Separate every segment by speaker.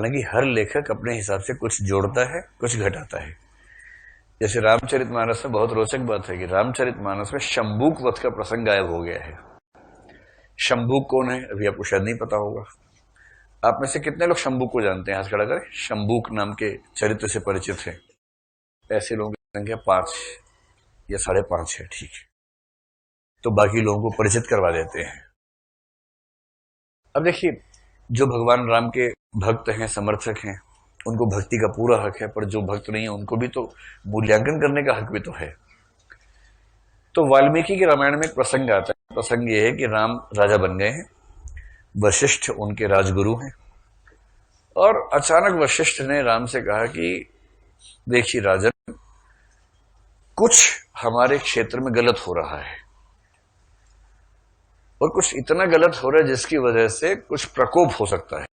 Speaker 1: हालांकि हर लेखक अपने हिसाब से कुछ जोड़ता है, कुछ घटाता है। जैसे रामचरितमानस में बहुत रोचक बात है कि रामचरितमानस में शंबूक वध का प्रसंग गायब हो गया है। शंबूक कौन है अभी आपको शायद नहीं पता होगा। आप में से कितने लोग शंबूक को जानते हैं? हाथ खड़ा करें। शंबूक नाम के चरित्र से परिचित हैं? ऐसे लोगों की संख्या 5 या 5.5 है। ठीक है, तो बाकी लोगों को परिचित करवा देते हैं। अब देखिए, जो भगवान राम के भक्त हैं, समर्थक हैं, उनको भक्ति का पूरा हक है, पर जो भक्त नहीं है उनको भी तो मूल्यांकन करने का हक भी तो है। तो वाल्मीकि के रामायण में एक प्रसंग आता है। प्रसंग ये है कि राम राजा बन गए हैं, वशिष्ठ उनके राजगुरु हैं, और अचानक वशिष्ठ ने राम से कहा कि देखिए राजन, कुछ हमारे क्षेत्र में गलत हो रहा है, और कुछ इतना गलत हो रहा है जिसकी वजह से कुछ प्रकोप हो सकता है।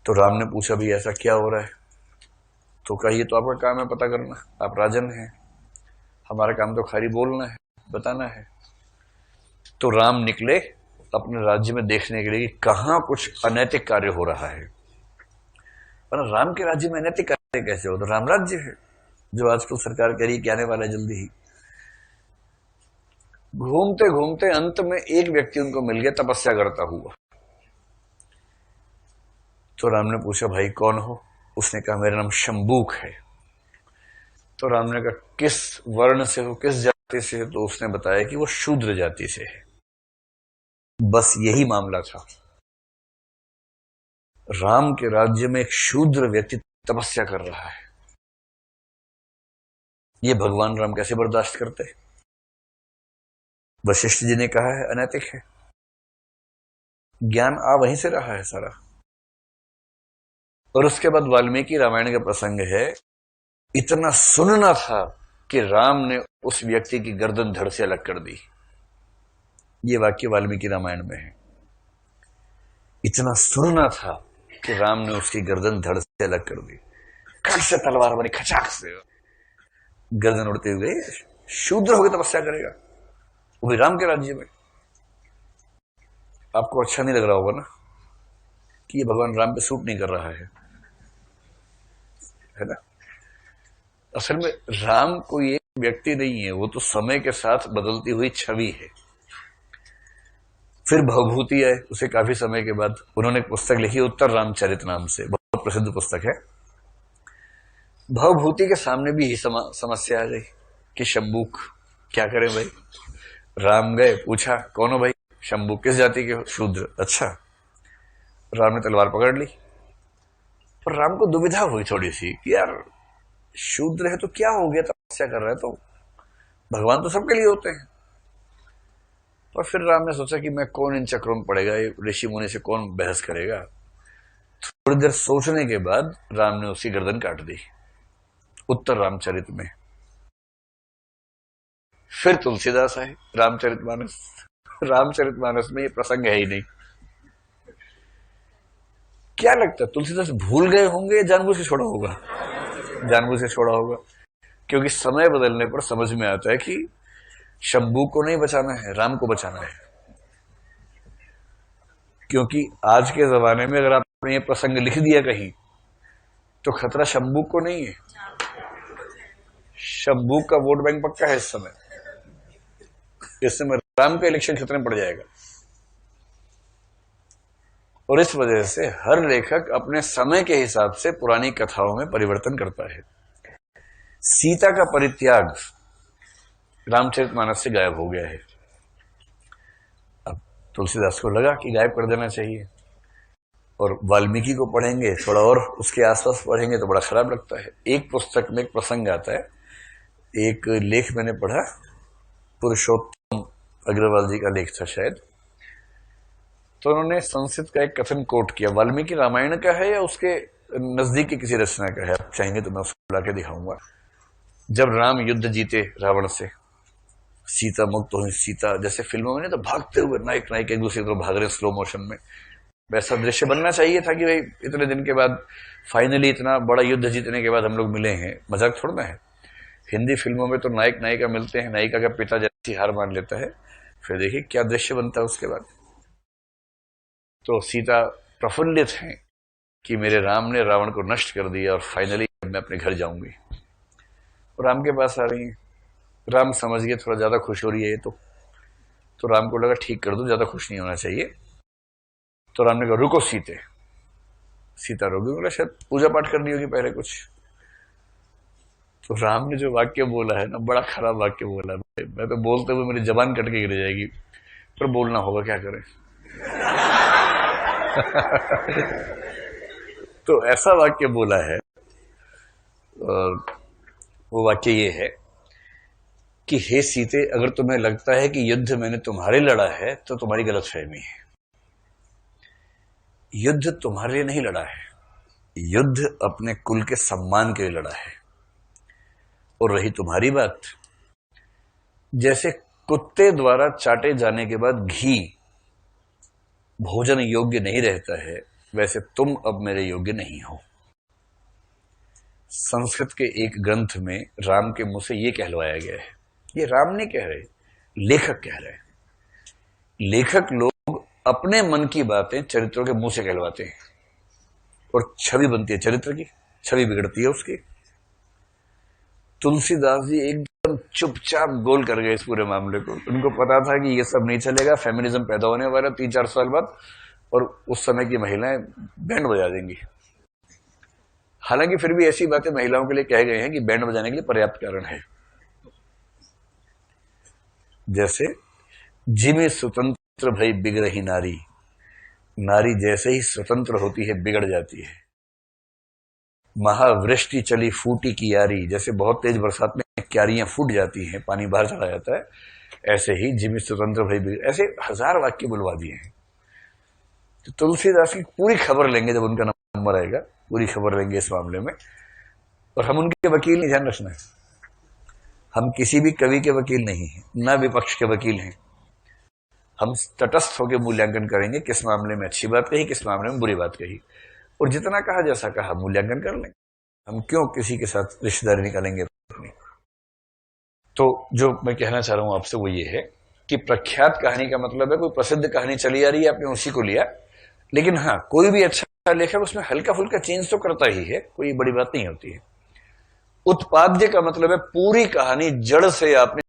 Speaker 1: तो राम ने पूछा भी ऐसा क्या हो रहा है? तो कहा ये तो आपका काम है पता करना, आप राजन हैं, हमारा काम तो खाली बोलना है, बताना है। तो राम निकले अपने राज्य में देखने के लिए कि कहां कुछ अनैतिक कार्य हो रहा है। पर राम के राज्य में अनैतिक कार्य कैसे हो? तो राम राज्य है, जो आजकल सरकार कह रही है कि आने वाला है जल्दी ही। घूमते घूमते अंत में एक व्यक्ति उनको मिल गया तपस्या करता हुआ। तो राम ने पूछा भाई कौन हो? उसने कहा मेरा नाम शंबूक है। तो राम ने कहा किस वर्ण से हो, किस जाति से हो? तो उसने बताया कि वो शूद्र जाति से है। बस यही मामला था। राम के राज्य में एक शूद्र व्यक्ति तपस्या कर रहा है, ये भगवान राम कैसे बर्दाश्त करते? वशिष्ठ जी ने कहा है अनैतिक है। ज्ञान आ वहीं से रहा है सारा। और उसके बाद वाल्मीकि रामायण का प्रसंग है, इतना सुनना था कि राम ने उस व्यक्ति की गर्दन धड़ से अलग कर दी। ये वाक्य वाल्मीकि रामायण में है। इतना सुनना था कि राम ने उसकी गर्दन धड़ से अलग कर दी। खट से तलवार बनी, खचाक से गर्दन उड़ते हुए। शूद्र होकर तपस्या करेगा, वो भी राम के राज्य में। आपको अच्छा नहीं लग रहा होगा ना कि ये भगवान राम पे सूट नहीं कर रहा है ना? असल में राम कोई एक व्यक्ति नहीं है, वो तो समय के साथ बदलती हुई छवि है। फिर भवभूति है, उसे काफी समय के बाद उन्होंने एक पुस्तक लिखी उत्तर रामचरित नाम से, बहुत प्रसिद्ध पुस्तक है। भवभूति के सामने भी यही समस्या आ गई कि शंबूक क्या करें भाई। राम गए, पूछा कौन हो भाई? शंबूक किस जाति के हो? शूद्र। अच्छा। राम ने तलवार पकड़ ली। पर राम को दुविधा हुई थोड़ी सी कि यार शूद्र है तो क्या हो गया, तपस्या कर रहा है तो भगवान तो सबके लिए होते हैं। और फिर राम ने सोचा कि मैं कौन इन चक्रों में पड़ेगा, ऋषि मुनि से कौन बहस करेगा। थोड़ी देर सोचने के बाद राम ने उसकी गर्दन काट दी उत्तर रामचरित में। फिर तुलसीदास आए, रामचरितमानस। रामचरितमानस में ये प्रसंग है ही नहीं। क्या लगता है तुलसीदास भूल गए होंगे या जानबूझ के छोड़ा होगा? जानबूझ के छोड़ा होगा, क्योंकि समय बदलने पर समझ में आता है कि शंबू को नहीं बचाना है, राम को बचाना है। क्योंकि आज के जमाने में अगर आपने ये प्रसंग लिख दिया कहीं तो खतरा शंबू को नहीं है। शंबू का वोट बैंक पक्का है इस समय। इस समय राम का इलेक्शन खतरे में पड़ जाएगा। और इस वजह से हर लेखक अपने समय के हिसाब से पुरानी कथाओं में परिवर्तन करता है। सीता का परित्याग रामचरितमानस से गायब हो गया है। अब तुलसीदास को लगा कि गायब कर देना चाहिए, और वाल्मीकि को पढ़ेंगे थोड़ा और उसके आसपास पढ़ेंगे तो बड़ा खराब लगता है। एक पुस्तक में एक प्रसंग आता है, एक लेख मैंने पढ़ा, पुरुषोत्तम अग्रवाल जी का लेख था शायद। तो उन्होंने संस्कृत का एक कथन कोट किया, वाल्मीकि रामायण का है या उसके नजदीक की किसी रचना का है, आप चाहेंगे तो मैं उसको लाके दिखाऊंगा। जब राम युद्ध जीते रावण से, सीता मुक्त हुई, सीता जैसे फिल्मों में नहीं तो भागते हुए नायक नायक एक दूसरे को भाग रहे स्लो मोशन में, वैसा दृश्य बनना चाहिए था कि भाई इतने दिन के बाद फाइनली इतना बड़ा युद्ध जीतने के बाद हम लोग मिले हैं, मजाक थोड़ा है। हिंदी फिल्मों में तो नायक नायिका मिलते हैं, नायिका का पिता जैसी हार मान लेता है, फिर देखिए क्या दृश्य बनता है उसके बाद। तो सीता प्रफुल्लित हैं कि मेरे राम ने रावण को नष्ट कर दिया और फाइनली मैं अपने घर जाऊंगी। और राम के पास आ रही है। राम समझ गए थोड़ा ज्यादा खुश हो रही है ये तो राम को लगा ठीक कर दो, ज्यादा खुश नहीं होना चाहिए। तो राम ने कहा रुको सीते। सीता रोगी, बोला शायद पूजा पाठ करनी होगी पहले कुछ। तो राम ने जो वाक्य बोला है ना, बड़ा खराब वाक्य बोला है। मैं तो बोलते हुए मेरी जबान कट के गिर जाएगी, पर बोलना होगा, क्या करें। तो ऐसा वाक्य बोला है, और वो वाक्य ये है कि हे सीते, अगर तुम्हें लगता है कि युद्ध मैंने तुम्हारे लड़ा है तो तुम्हारी गलतफहमी है। युद्ध तुम्हारे लिए नहीं लड़ा है, युद्ध अपने कुल के सम्मान के लिए लड़ा है। और रही तुम्हारी बात, जैसे कुत्ते द्वारा चाटे जाने के बाद घी भोजन योग्य नहीं रहता है, वैसे तुम अब मेरे योग्य नहीं हो। संस्कृत के एक ग्रंथ में राम के मुंह से यह कहलवाया गया है। ये राम नहीं कह रहे, लेखक कह रहे हैं। लेखक लोग अपने मन की बातें चरित्रों के मुंह से कहलवाते हैं, और छवि बनती है चरित्र की, छवि बिगड़ती है उसकी। तुलसीदास जी एकदम चुपचाप गोल कर गए इस पूरे मामले को। उनको पता था कि ये सब नहीं चलेगा, फेमिनिज्म पैदा होने वाला 3-4 साल बाद, और उस समय की महिलाएं बैंड बजा देंगी। हालांकि फिर भी ऐसी बातें महिलाओं के लिए कह गए हैं कि बैंड बजाने के लिए पर्याप्त कारण है। जैसे जिमी स्वतंत्र भई बिगड़ही नारी, नारी जैसे ही स्वतंत्र होती है बिगड़ जाती है। महावृष्टि चली फूटी की यारी, जैसे बहुत तेज बरसात में क्यारियां फूट जाती हैं, पानी बाहर चला जाता है, ऐसे ही जिमी स्वतंत्र भई बिगड़, ऐसे 1000 वाक्य बुलवा दिए हैं। तो तुलसीदास की पूरी खबर लेंगे जब उनका नंबर आएगा, पूरी खबर लेंगे इस मामले में। और हम उनके वकील नहीं, ध्यान रखना है, हम किसी भी कवि के वकील नहीं हैं, ना विपक्ष के वकील हैं। हम तटस्थ होकर मूल्यांकन करेंगे किस मामले में अच्छी बात कही, किस मामले में बुरी बात कही, और जितना कहा जैसा कहा मूल्यांकन कर लेंगे। हम क्यों किसी के साथ रिश्तेदारी निकालेंगे। तो जो मैं कहना चाह रहा हूं आपसे वो ये है कि प्रख्यात कहानी का मतलब है कोई प्रसिद्ध कहानी चली आ रही है, आपने उसी को लिया। लेकिन हाँ, कोई भी अच्छा लेखक उसमें हल्का फुल्का चेंज तो करता ही है, कोई बड़ी बात नहीं होती है। उत्पाद्य का मतलब है पूरी कहानी जड़ से आपने